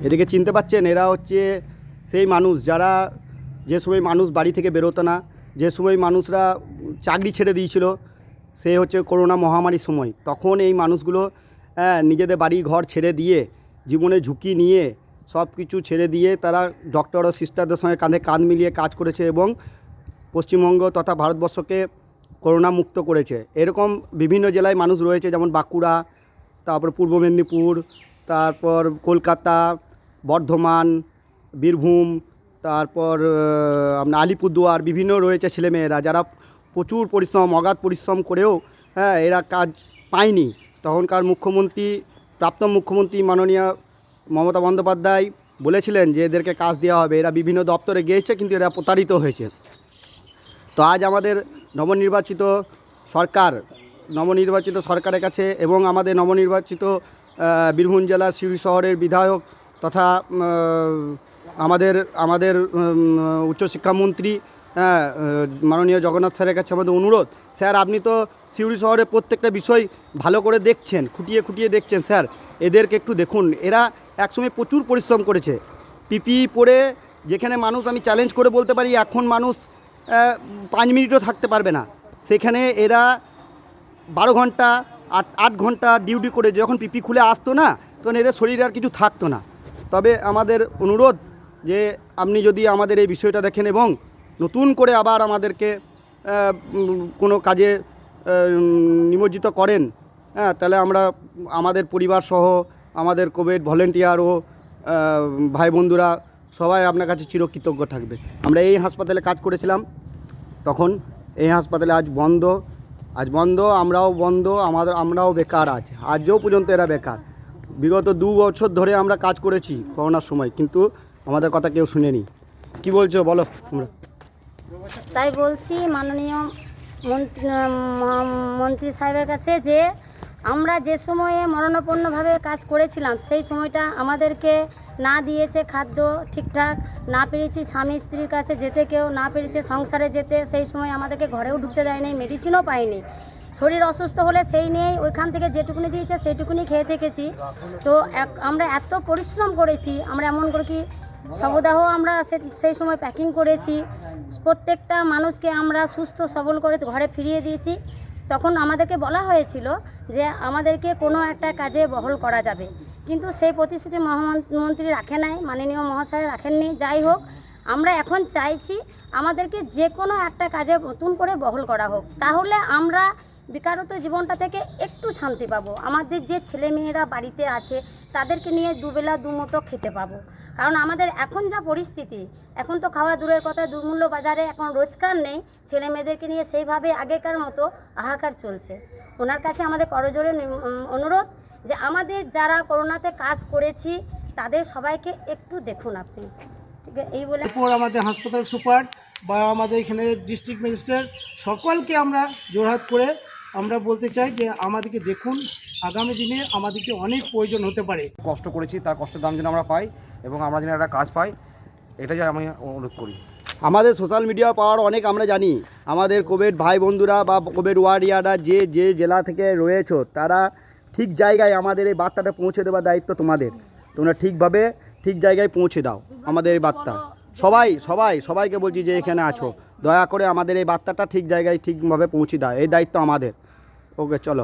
এদিকে চিনতে পাচ্ছেন, এরা হচ্ছে সেই মানুষ যারা যে সময় মানুষ বাড়ি থেকে বেরোতো না, যে সময় মানুষরা চাকরি ছেড়ে দিয়েছিল, সে হচ্ছে করোনা মহামারীর সময়। তখন এই মানুষগুলো নিজেদের বাড়ি ঘর ছেড়ে দিয়ে, জীবনে ঝুঁকি নিয়ে, সব কিছু ছেড়ে দিয়ে তারা ডক্টর ও সিস্টারদের সঙ্গে কাঁধে কাঁধ মিলিয়ে কাজ করেছে এবং পশ্চিমবঙ্গ তথা ভারতবর্ষকে করোনা মুক্ত করেছে। এরকম বিভিন্ন জেলায় মানুষ রয়েছে, যেমন বাঁকুড়া, তারপর পূর্ব মেদিনীপুর, তারপর কলকাতা, বর্ধমান, বীরভূম, তারপর আপনার আলিপুরদুয়ার, বিভিন্ন রয়েছে ছেলেমেয়েরা যারা প্রচুর পরিশ্রম, অগাধ পরিশ্রম করেও এরা কাজ পায়নি। তখনকার মুখ্যমন্ত্রী, প্রাক্তন মুখ্যমন্ত্রী মাননীয় মমতা বন্দ্যোপাধ্যায় বলেছিলেন যে এদেরকে কাজ দেওয়া হবে। এরা বিভিন্ন দপ্তরে গিয়েছে, কিন্তু এরা প্রতারিত হয়েছে। তো আজ আমাদের নবনির্বাচিত সরকারের কাছে এবং আমাদের নবনির্বাচিত বীরভূম জেলা সিউড়ি শহরের বিধায়ক তথা আমাদের উচ্চশিক্ষামন্ত্রী মাননীয় জগন্নাথ স্যারের কাছে আমাদের অনুরোধ, স্যার আপনি তো সিউড়ি শহরের প্রত্যেকটা বিষয় ভালো করে দেখছেন, খুঁটিয়ে খুঁটিয়ে দেখছেন, স্যার এদেরকে একটু দেখুন। এরা একসময় প্রচুর পরিশ্রম করেছে, পিপিই পরে, যেখানে মানুষ, আমি চ্যালেঞ্জ করে বলতে পারি এখন মানুষ 5 মিনিটও থাকতে পারবে না, সেখানে এরা 12 ঘন্টা 8 ঘন্টা ডিউটি করে যখন পিপি খুলে আসতো না, তখন এদের শরীরে আর কিছু থাকতো না। তবে আমাদের অনুরোধ যে আপনি যদি আমাদের এই বিষয়টা দেখেন এবং নতুন করে আবার আমাদেরকে কোনো কাজে নিমজ্জিত করেন, তাহলে আমরা আমাদের পরিবার সহ আমাদের কোভিড ভলেন্টিয়ার ও ভাই বন্ধুরা সবাই আপনার কাছে চিরকৃতজ্ঞ থাকবে। আমরা এই হাসপাতালে কাজ করেছিলাম, তখন এই হাসপাতালে আজ বন্ধ, আমরাও বন্ধ, আমরাও বেকার আছি, আজও পর্যন্ত এরা বেকার। বিগত 2 বছর ধরে আমরা কাজ করেছি করোনার সময়, কিন্তু আমাদের কথা কেউ শুনেনি। কি বলছো বলো তোমরা? তাই বলছি মাননীয় মন্ত্রী সাহেবের কাছে যে আমরা যে সময়ে মরণাপন্নভাবে কাজ করেছিলাম, সেই সময়টা আমাদেরকে না দিয়েছে খাদ্য ঠিকঠাক, না পেরেছি স্বামী স্ত্রীর কাছে যেতে, কেউ না পেরেছে সংসারে যেতে, সেই সময় আমাদেরকে ঘরেও ঢুকতে দেয়নি, মেডিসিনও পাইনি। শরীর অসুস্থ হলে সেই নিয়েই ওইখান থেকে যেটুকুনি দিয়েছে সেইটুকুনি খেয়ে থেকেছি। তো আমরা এত পরিশ্রম করেছি, আমরা এমন করে কি শবদাহ আমরা সেই সময় প্যাকিং করেছি, প্রত্যেকটা মানুষকে আমরা সুস্থ সবল করে ঘরে ফিরিয়ে দিয়েছি। তখন আমাদেরকে বলা হয়েছিল যে আমাদেরকে কোনো একটা কাজে বহাল করা যাবে, কিন্তু সেই প্রতিশ্রুতি মহামন্ত্রী রাখে নাই, মাননীয় মহাশয় রাখেননি। যাই হোক, আমরা এখন চাইছি আমাদেরকে যে কোনো একটা কাজে নতুন করে বহাল করা হোক, তাহলে আমরা বেকারত্ব জীবনটা থেকে একটু শান্তি পাবো। আমাদের যে ছেলেমেয়েরা বাড়িতে আছে তাদেরকে নিয়ে দুবেলা দুমুঠো খেতে পাবো। কারণ আমাদের এখন যা পরিস্থিতি, এখন তো খাওয়া দূরের কথা, দুর্মূল্য বাজারে এখন রোজগার নেই, ছেলে মেয়েদেরকে নিয়ে সেইভাবে আগেকার মতো হাহাকার চলছে। ওনার কাছে আমাদের করজোড়ে অনুরোধ যে আমাদের যারা করোনাতে কাজ করেছি তাদের সবাইকে একটু দেখুন আপনি, ঠিক আছে? এই বলে আমাদের হাসপাতাল সুপার বা আমাদের এখানে ডিস্ট্রিক্ট ম্যাজিস্ট্রেট সকলকে আমরা জোরহাত করে আমরা বলতে চাই যে আমাদেরকে দেখুন, আগামী দিনে আমাদেরকে অনেক প্রয়োজন হতে পারে। কষ্ট করেছি তার কষ্টের দাম যেন আমরা পাই এবং আমরা যেন একটা কাজ পাই, এটাই আমি অনুরোধ করি। আমাদের সোশ্যাল মিডিয়া পাওয়ার অনেক আমরা জানি, আমাদের কোভিড ভাই বন্ধুরা বা কোভিড ওয়ারিয়াররা যে জেলা থেকে রয়েছো, তারা ঠিক জায়গায় আমাদের এই বার্তাটা পৌঁছে দেওয়ার দায়িত্ব তোমাদের। তোমরা ঠিকভাবে ঠিক জায়গায় পৌঁছে দাও আমাদের এই বার্তা। সবাইকে বলছি যে এখানে আছো, দয়া করে আমাদের এই বার্তাটা ঠিক জায়গায় ঠিকভাবে পৌঁছে দাও, এই দায়িত্ব আমাদের। ওকে, চলো।